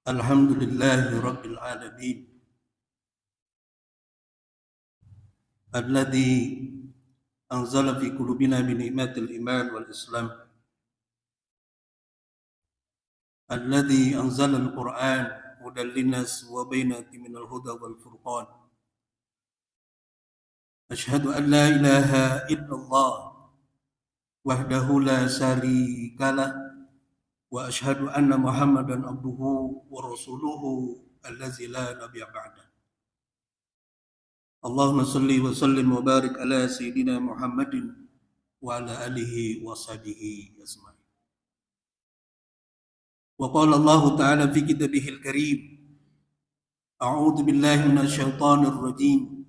Alhamdulillahi Rabbil Alamin Alladhi anzala fi qulubina bi ni'matil iman wal islam Alladhi anzala al-Qur'an hudan linnas wa bainatin minal huda wal furqan Ashhadu an la ilaha illallah wahdahu la syarika lah wa ashhadu anna Muhammadan abduhu wa rasuluhu allazi la nabiyya ba'dah Allahumma salli wa sallim wa barik ala sayyidina Muhammadin wa ala alihi wa sahbihi ajma'in. Wa qala Allah ta'ala fi kitabihil karim A'udzu billahi minasy syaithanir rajim.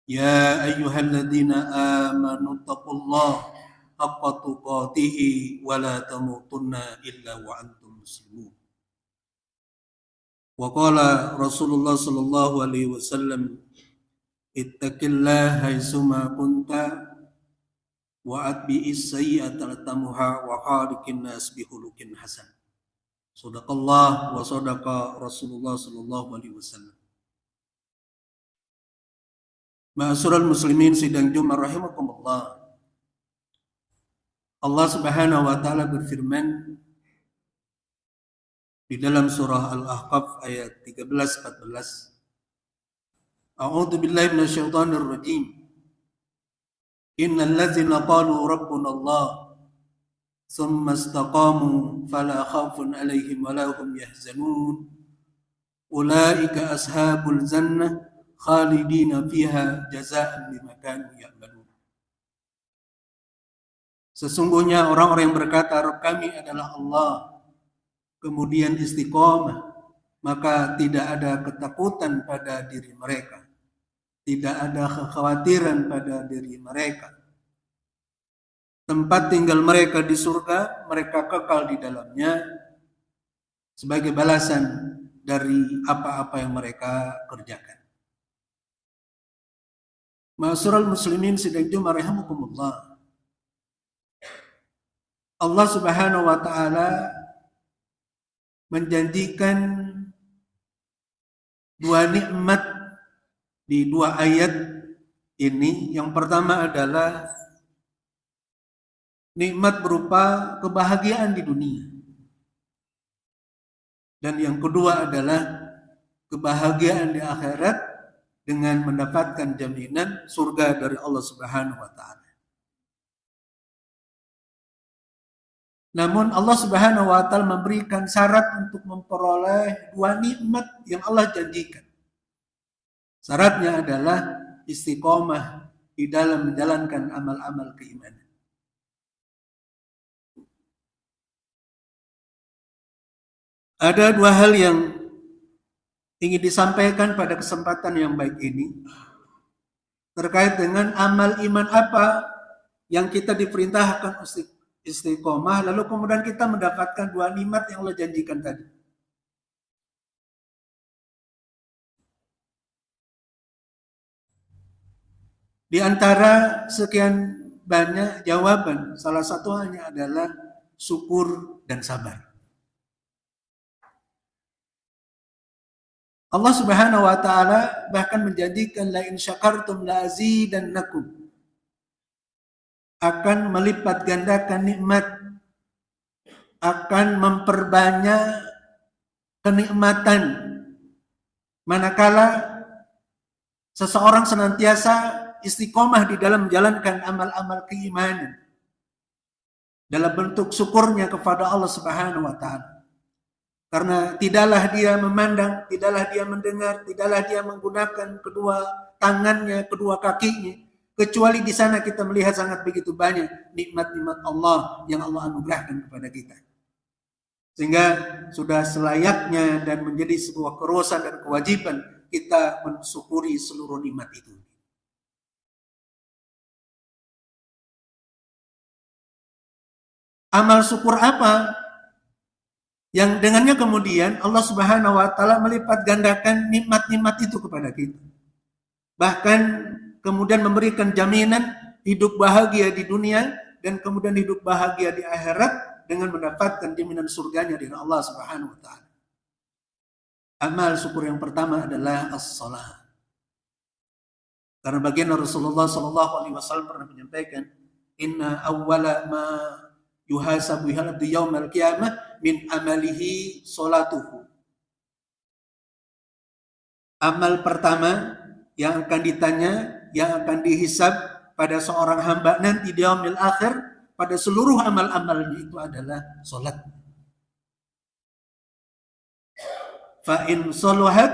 Ya ayyuhalladzina amanu taqullaha haqqa tuqatih wa la tamutunna illa wa antum muslimun. Wa qala Rasulullah sallallahu alaihi wasallam ittaqillaha haitsuma kunta wa atbi'is sayyi'ata tamuha wa khaliqin nas bi khuluqin hasan. Shadaqallah wa sadaqa Rasulullah sallallahu alaihi wasallam. Ma'asyiral muslimin sidang Jumat rahimakumullah. Allah Subhanahu wa taala berfirman di dalam surah Al-Ahqaf ayat 13-14. A'udzu billahi minasyaitonir rajim. Innal ladzina qalu rabbuna Allah tsumma istaqamu fala khaufun 'alaihim wa la hum yahzanun. Ulaika ashabul jannah khalidina fiha jazaa'an bima kanu ya'malun. Sesungguhnya orang-orang yang berkata Rabb kami adalah Allah kemudian istiqomah, maka tidak ada ketakutan pada diri mereka, tidak ada kekhawatiran pada diri mereka. Tempat tinggal mereka di surga, mereka kekal di dalamnya sebagai balasan dari apa-apa yang mereka kerjakan. Ma'asyiral muslimin sidang Jumat rahimakumullah. Allah Subhanahu wa taala menjanjikan dua nikmat di dua ayat ini. Yang pertama adalah nikmat berupa kebahagiaan di dunia. Dan yang kedua adalah kebahagiaan di akhirat dengan mendapatkan jaminan surga dari Allah Subhanahu wa taala. Namun Allah Subhanahu wa taala memberikan syarat untuk memperoleh dua nikmat yang Allah janjikan. Syaratnya adalah istiqomah di dalam menjalankan amal-amal keimanan. Ada dua hal yang ingin disampaikan pada kesempatan yang baik ini terkait dengan amal iman apa yang kita diperintahkan istiqomah, lalu kemudian kita mendapatkan dua nikmat yang Allah janjikan tadi. Di antara sekian banyak jawaban, salah satu hanya adalah syukur dan sabar. Allah Subhanahu wa taala bahkan menjanjikan la in syakartum la azidannakum, akan melipat gandakan nikmat, akan memperbanyak kenikmatan manakala seseorang senantiasa istiqomah di dalam menjalankan amal-amal keimanan dalam bentuk syukurnya kepada Allah Subhanahu wa taala. Karena tidaklah dia memandang, tidaklah dia mendengar, tidaklah dia menggunakan kedua tangannya, kedua kakinya, kecuali di sana kita melihat sangat begitu banyak nikmat-nikmat Allah yang Allah anugerahkan kepada kita. Sehingga sudah selayaknya dan menjadi sebuah kerusakan dan kewajiban kita mensyukuri seluruh nikmat itu. Amal syukur apa yang dengannya kemudian Allah Subhanahu wa taala melipat gandakan nikmat-nikmat itu kepada kita. Bahkan kemudian memberikan jaminan hidup bahagia di dunia dan kemudian hidup bahagia di akhirat dengan mendapatkan jaminan surganya dari Allah Subhanahu wa taala. Amal syukur yang pertama adalah as-salat. Karena bagian Rasulullah Shallallahu Alaihi Wasallam pernah menyampaikan, Inna awwala ma yuhasabu di yaumal qiyamah min amalihi salatuhu. Amal pertama yang akan ditanya, yang akan dihisab pada seorang hamba nanti di yaumil akhir, pada seluruh amal-amalnya itu adalah salat. Fa in salahat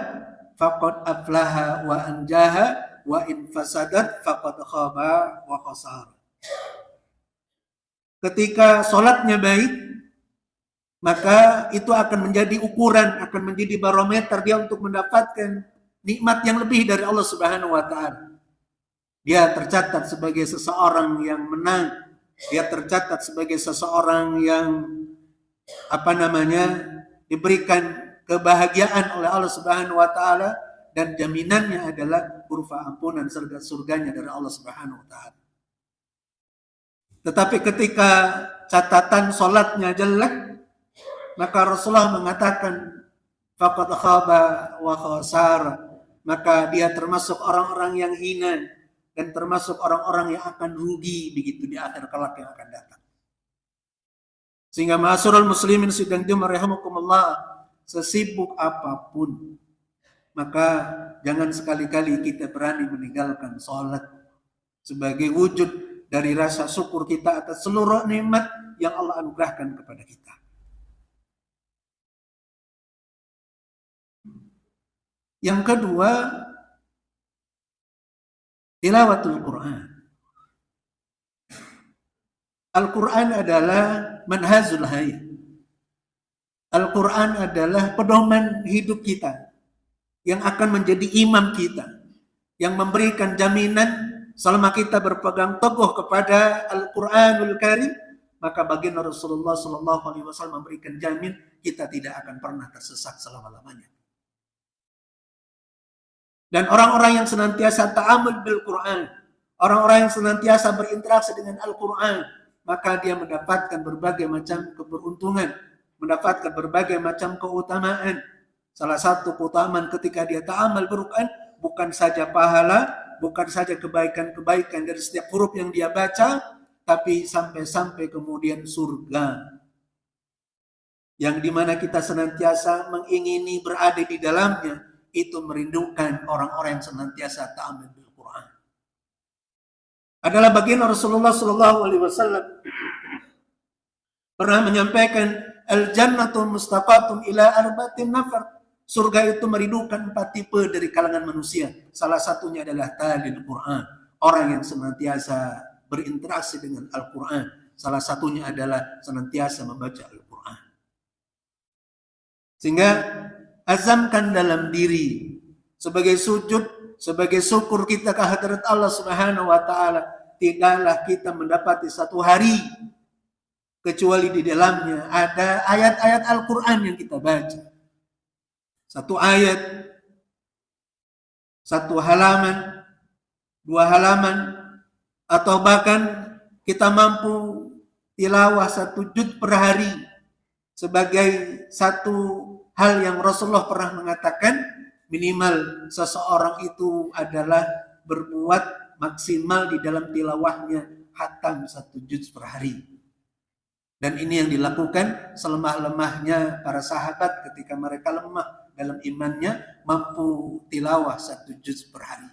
faqad aflaha wa anjaha wa in fasadat faqad khaba wa khasar. Ketika sholatnya baik, maka itu akan menjadi ukuran, akan menjadi barometer dia untuk mendapatkan nikmat yang lebih dari Allah Subhanahu wa taala. Dia tercatat sebagai seseorang yang menang, dia tercatat sebagai seseorang yang diberikan kebahagiaan oleh Allah Subhanahu wa taala, dan jaminannya adalah berupa ampunan surganya dari Allah Subhanahu wa taala. Tetapi ketika catatan salatnya jelek, maka Rasulullah mengatakan faqad khaba wa khasar, maka dia termasuk orang-orang yang hina dan termasuk orang-orang yang akan rugi begitu di akhir kelak yang akan datang. Sehingga ma'asyiral muslimin sidang Jumat rahimakumullah, sesibuk apapun, maka jangan sekali-kali kita berani meninggalkan sholat sebagai wujud dari rasa syukur kita atas seluruh nikmat yang Allah anugerahkan kepada kita. Yang kedua, tilawatul Quran. Al-Quran adalah manhajul hayat. Al-Quran adalah pedoman hidup kita, yang akan menjadi imam kita, yang memberikan jaminan selama kita berpegang teguh kepada Al-Quranul Karim, maka baginda Rasulullah Shallallahu Alaihi Wasallam memberikan jamin kita tidak akan pernah tersesat selama-lamanya. Dan orang-orang yang senantiasa ta'amul bil Quran, orang-orang yang senantiasa berinteraksi dengan Al-Quran, maka dia mendapatkan berbagai macam keberuntungan, mendapatkan berbagai macam keutamaan. Salah satu keutamaan ketika dia ta'amal bil-Quran, bukan saja pahala, bukan saja kebaikan-kebaikan dari setiap huruf yang dia baca, tapi sampai-sampai kemudian surga, yang dimana kita senantiasa mengingini berada di dalamnya. Itu merindukan orang-orang yang senantiasa ta'amal bil-Quran. Adalah bagian Rasulullah Sallallahu Alaihi Wasallam pernah menyampaikan, al-jannatu mustaqatun ila arba'atin nafar. Surga itu merindukan 4 tipe dari kalangan manusia. Salah satunya adalah talil Quran, orang yang senantiasa berinteraksi dengan Al-Quran. Salah satunya adalah senantiasa membaca Al-Quran. Sehingga azamkan dalam diri sebagai sujud, sebagai syukur kita kehadirat Allah Subhanahu wa taala, tidaklah kita mendapati satu hari kecuali di dalamnya ada ayat-ayat Al-Quran yang kita baca. Satu ayat, satu halaman, 2 halaman, atau bahkan kita mampu tilawah 1 juz per hari sebagai satu hal yang Rasulullah pernah mengatakan, minimal seseorang itu adalah berbuat maksimal di dalam tilawahnya khatam 1 juz per hari. Dan ini yang dilakukan selemah-lemahnya para sahabat ketika mereka lemah dalam imannya, mampu tilawah 1 juz per hari.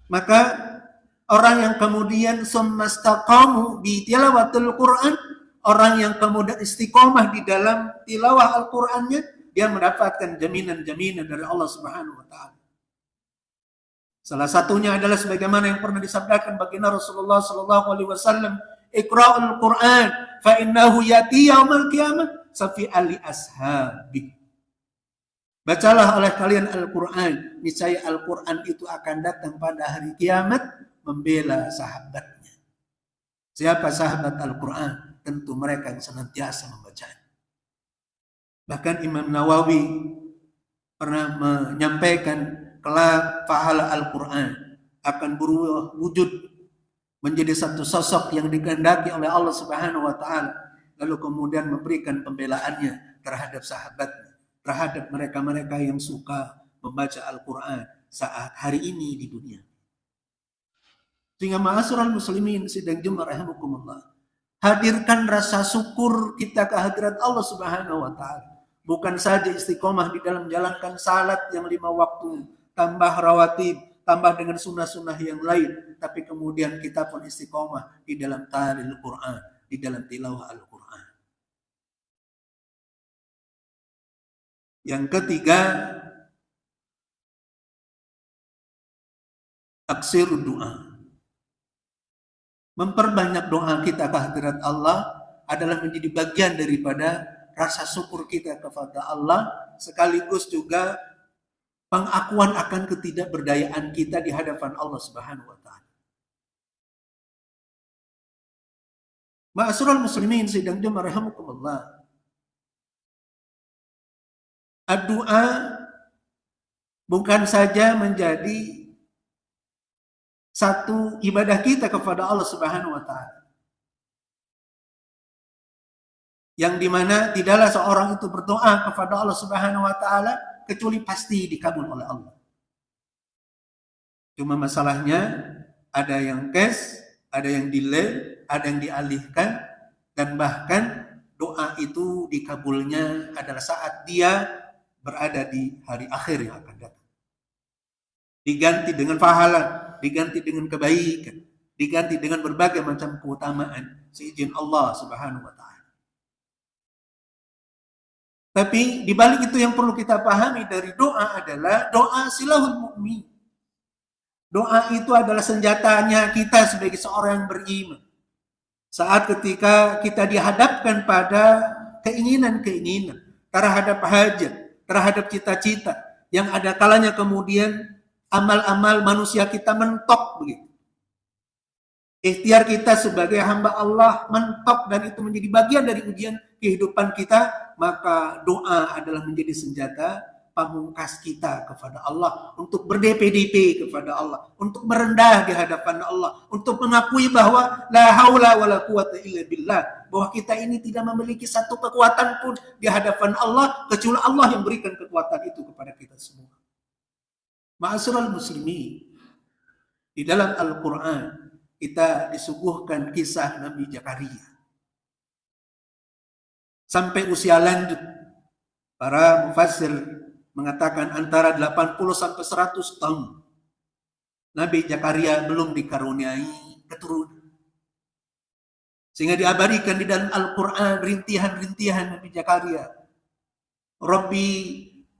Maka orang yang kemudian summastaqamu bi tilawatul Quran, orang yang kemudian istiqomah di dalam tilawah Al-Qur'annya, dia mendapatkan jaminan-jaminan dari Allah Subhanahu wa taala. Salah satunya adalah sebagaimana yang pernah disabdakan baginda Rasulullah Sallallahu Alaihi Wasallam, Iqra'ul Quran fa innahu yati yaumal qiyamah safi ali ashabi. Bacalah oleh kalian Al-Quran, niscaya Al-Quran itu akan datang pada hari kiamat membela sahabatnya. Siapa sahabat Al-Quran? Tentu mereka yang senantiasa membacanya. Bahkan Imam Nawawi pernah menyampaikan, kelak pahala Al-Quran akan berubah wujud menjadi satu sosok yang dikehendaki oleh Allah Subhanahu wa taala. lalu kemudian memberikan pembelaannya terhadap sahabatnya, terhadap mereka-mereka yang suka membaca Al-Quran saat hari ini di dunia. Sehingga ma'asyiral muslimin sidang Jumat rahimakumullah, hadirkan rasa syukur kita kehadirat Allah Subhanahu wa taala. Bukan saja istiqomah di dalam menjalankan salat yang 5 waktu, tambah rawatib, tambah dengan sunnah-sunnah yang lain, tapi kemudian kita pun istiqomah di dalam ta'lil Quran, di dalam tilawah Al-Quran. Yang ketiga, aksirud doa. Memperbanyak doa kita kehadirat Allah adalah menjadi bagian daripada rasa syukur kita kepada Allah, sekaligus juga pengakuan akan ketidakberdayaan kita di hadapan Allah Subhanahu wa taala. Ma'asyiral muslimin sidang Jumat rahimakumullah. Doa bukan saja menjadi satu ibadah kita kepada Allah Subhanahu wa taala, yang dimana tidaklah seorang itu berdoa kepada Allah Subhanahu wa taala kecuali pasti dikabul oleh Allah. Cuma masalahnya ada yang cash, ada yang delay, ada yang dialihkan, dan bahkan doa itu dikabulnya adalah saat dia berada di hari akhir yang akan datang. Diganti dengan pahala, diganti dengan kebaikan, diganti dengan berbagai macam keutamaan seizin Allah Subhanahu wa taala. Tapi di balik itu yang perlu kita pahami dari doa adalah doa silahul mu'min. Doa itu adalah senjatanya kita sebagai seorang yang beriman. Saat ketika kita dihadapkan pada keinginan-keinginan, terhadap hajat, terhadap cita-cita, yang ada kalanya kemudian amal-amal manusia kita mentok begitu. Ikhtiar kita sebagai hamba Allah mentok dan itu menjadi bagian dari ujian kehidupan kita, maka doa adalah menjadi senjata pamungkas kita kepada Allah, untuk berdp-dp kepada Allah, untuk merendah di hadapan Allah, untuk mengakui bahwa la haula wala quwata illa billah, bahwa kita ini tidak memiliki satu kekuatan pun di hadapan Allah kecuali Allah yang berikan kekuatan itu kepada kita semua. Ma'asyiral muslimin, di dalam Al-Quran kita disuguhkan kisah Nabi Zakaria. Sampai usia lanjut, para mufassir mengatakan antara 80 sampai 100 tahun Nabi Zakaria belum dikaruniai keturunan. Sehingga diabadikan di dalam Al-Quran rintihan-rintihan Nabi Zakaria. Rabbi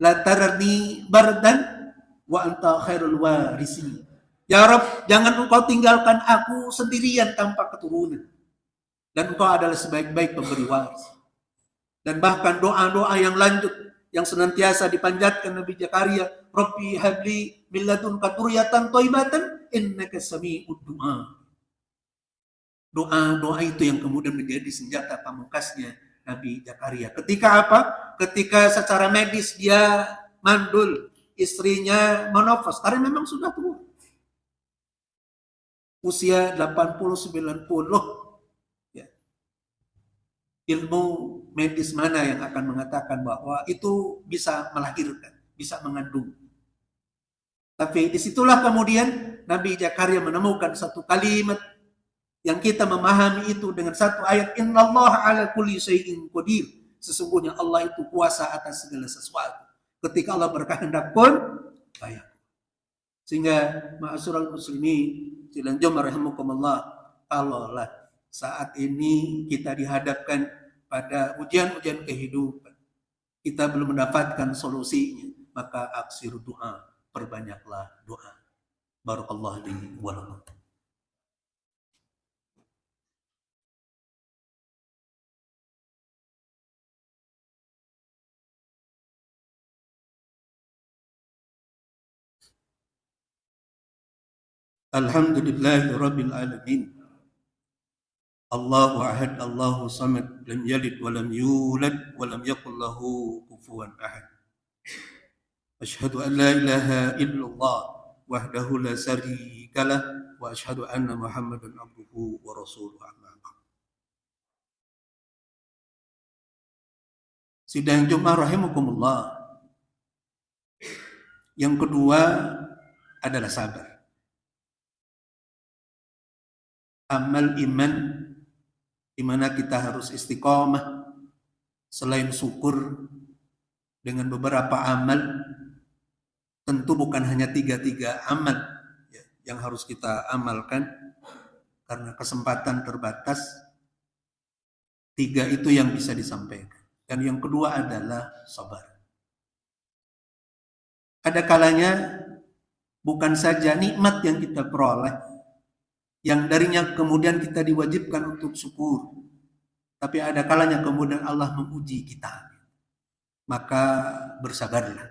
la tarni bardan wa anta khairul warisi. Ya Rabb, jangan engkau tinggalkan aku sendirian tanpa keturunan, dan engkau adalah sebaik-baik pemberi waris. Dan bahkan doa-doa yang lanjut yang senantiasa dipanjatkan Nabi Zakaria, Rabbi habli min ladunka dzurriyyatan thayyibatan innaka sami'ud du'a. Doa-doa itu yang kemudian menjadi senjata pamungkasnya Nabi Zakaria. Ketika apa? Ketika secara medis dia mandul, istrinya menopause karena memang sudah tua. Usia 80-90. Ya. Ilmu medis mana yang akan mengatakan bahwa itu bisa melahirkan, bisa mengandung. Tapi disitulah kemudian Nabi Zakaria menemukan satu kalimat yang kita memahami itu dengan satu ayat, innallaha ala kulli syai'in qadir. Sesungguhnya Allah itu kuasa atas segala sesuatu. Ketika Allah berkehendak pun baik. Sehingga ma'asyiral muslimin sidang Jumat rahimakumullah, kalaulah saat ini kita dihadapkan pada ujian-ujian kehidupan, kita belum mendapatkan solusinya, maka aksir doa, perbanyaklah doa. Barakallahu li wa lakum. Alhamdulillahi rabbil alamin. Allahu ahad, Allahu samad, lam yalid wa lam yulad wa lam yakul lahu kufuwan ahad. Asyhadu an la ilaha illallah wahdahu la syarika lah wa asyhadu anna Muhammadan abduhu wa rasuluhu. Sidang Jumat rahimakumullah. Yang kedua adalah sabar. Amal iman di mana kita harus istiqomah selain syukur dengan beberapa amal, tentu bukan hanya tiga amal ya, yang harus kita amalkan karena kesempatan terbatas. Tiga itu yang bisa disampaikan. Dan yang kedua adalah sabar. Ada kalanya bukan saja nikmat yang kita peroleh, yang darinya kemudian kita diwajibkan untuk syukur, tapi ada kalanya kemudian Allah menguji kita. Maka bersabarlah.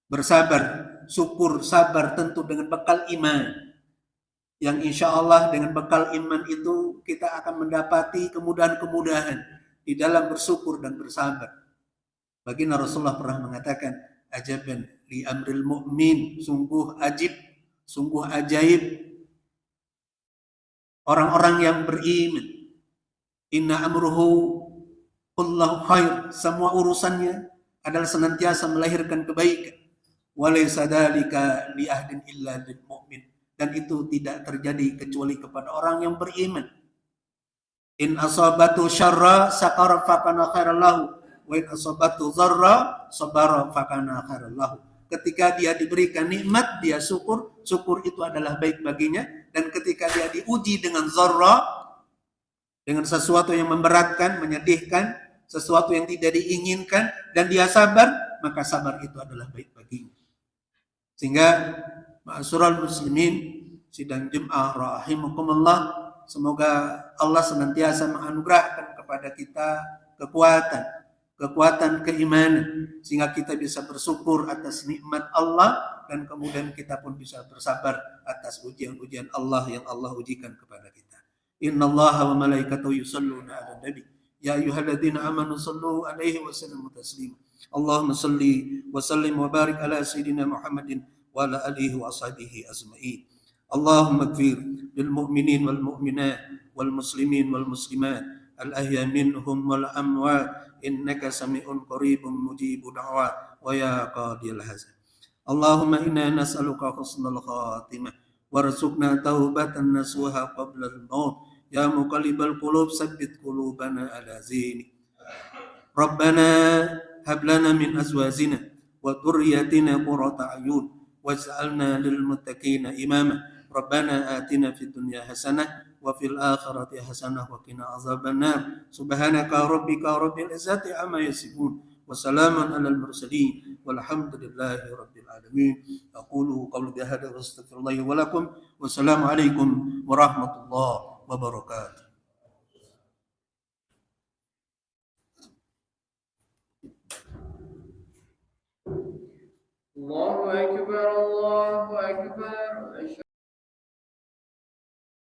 Bersabar, syukur, sabar tentu dengan bekal iman. Yang insya Allah dengan bekal iman itu kita akan mendapati kemudahan-kemudahan di dalam bersyukur dan bersabar. Baginda Rasulullah pernah mengatakan, ajaban li amril mu'min, sungguh ajib, sungguh ajaib orang-orang yang beriman. Inna amruhu kullahu khair, semua urusannya adalah senantiasa melahirkan kebaikan. Walaysa dzalika li ahdin illa lil mu'min, dan itu tidak terjadi kecuali kepada orang yang beriman. In asabatu syarra sakara fakana khairan lahu, wa in asabatu dzarra sabara fakana khairan lahu. Ketika dia diberikan nikmat, dia syukur, syukur itu adalah baik baginya, dan ketika dia diuji dengan dzarra, dengan sesuatu yang memberatkan, menyedihkan, sesuatu yang tidak diinginkan, dan dia sabar, maka sabar itu adalah baik baginya. Sehingga ma'asyiral muslimin, sidang Jumat rahimakumullah, semoga Allah senantiasa menganugerahkan kepada kita kekuatan keimanan, sehingga kita bisa bersyukur atas nikmat Allah, dan kemudian kita pun bisa bersabar atas ujian-ujian Allah yang Allah ujikan kepada kita. Innallaha wa malaikatahu yusholluna 'alan nabi ya ayyuhalladzina amanu shallu 'alaihi wa sallimu taslima. Allahumma salli wa sallim wa barik ala sayyidina Muhammadin wa ala alihi wa ashabihi ajma'in. Allahumma ighfir lil mu'minin wal mu'minat wal muslimin wal muslimat al ahya minhum wal amwat innaka sami'un qaribun mujibud da'wat wa ya qadiyal hazan. Allahumma inna nas'aluka husnal khatimah warzuqna taubatan nasuha qabla al-maut ya muqallibal qulub tsabbit qulubana ala dinik. Rabbana hab lana min azwajina wa dhurriyyatina qurrata a'yun waj'alna lil muttaqina imama. Rabbana atina fid dunya hasanah wa fil akhirati hasanah wa qina azabannar. Subhanaka rabbika rabbil izzati amma yasifun wa salamun alal mursalin walhamdulillahi rabbil alamin. Aqulu qawli hadza wa astaghfirullahi wa lakum. Wassalamu alaikum warahmatullahi wabarakatuh. Allahu Akbar, Allahu Akbar.